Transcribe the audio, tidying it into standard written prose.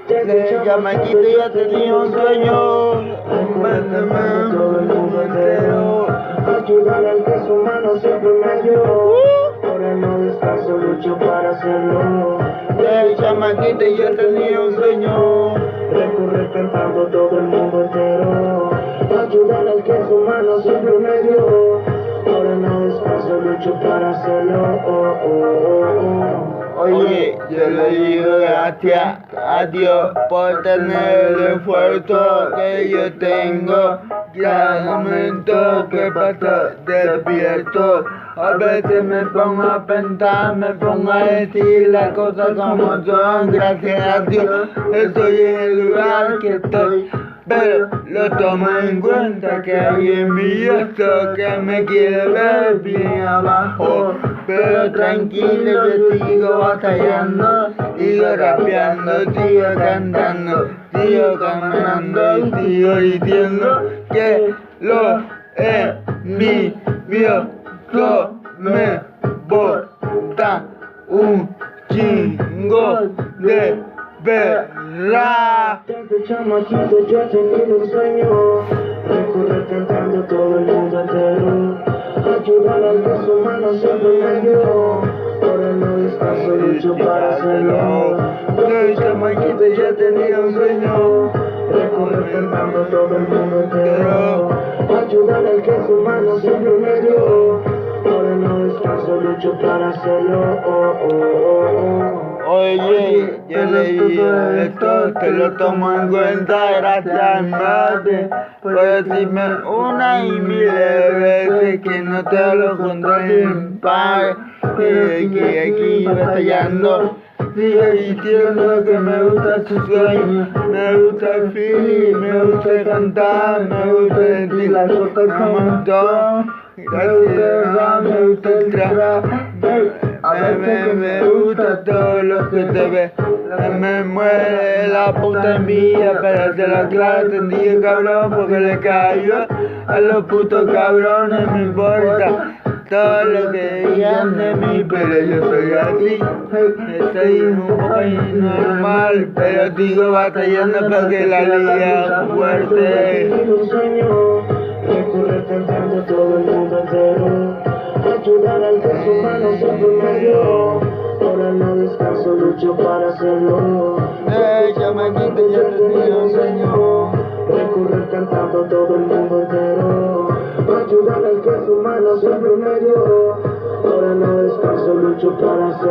Desde chamaquito ya tenía un sueño, mantener todo el mundo entero, ayudar al que su mano siempre me dio. Ahora no descanso, lucho para hacerlo. Desde chamaquito ya tenía un sueño, recorrer cantando todo el mundo entero, ayudar al que su mano siempre me dio. Ahora no descanso, lucho para hacerlo. Oye, yo le digo gracias a Dios por tener el esfuerzo que yo tengo. Cada momento que paso despierto, a veces me pongo a pensar, me pongo a decir las cosas como son. Gracias a Dios estoy en el lugar que estoy, pero lo tomo en cuenta que hay en mí esto que me quiere ver bien abajo. Pero tranquilo, yo sigo batallando, sigo rapeando, sigo cantando, sigo caminando y sigo diciendo que lo envidio me bota un chingo de verdad. Desde chamaquito yo he tenido un sueño, recorrer cantando todo el mundo entero, ayudar al que su mano siempre me dio. Ahora no descanso, lucho para hacerlo. Desde chamaquito ya tenía un sueño, recorrer cantando todo el mundo entero, ayudar al que su mano siempre me dio. Ahora no descanso, lucho para hacerlo. Oye, yo le digo esto, te lo tomo en cuenta, gracias madre, por decirme una y mil veces que no te hablo contra mi padre, que aquí batallando, sigo diciendo que me gusta su sueño, me gusta el feeling, me gusta cantar, me gusta decir las cosas como son, gracias, me gusta el trap. Me gusta todo lo que te ve, me muere la puta envidia, pero te la claro tendí cabrón porque le cayó a los putos cabrones, me importa todo lo que digan de mí, pero yo soy así, estoy un poco normal, pero sigo batallando porque la liga es fuerte. Recorrer cantando todo el mundo entero, ayudar al que su mano siempre me dio. Ahora no descanso, lucho para hacerlo. Chamaquito ya tenía un sueño, recorrer cantando todo el mundo entero, ayudar al que su mano siempre me dio. Ahora no descanso, lucho para hacerlo.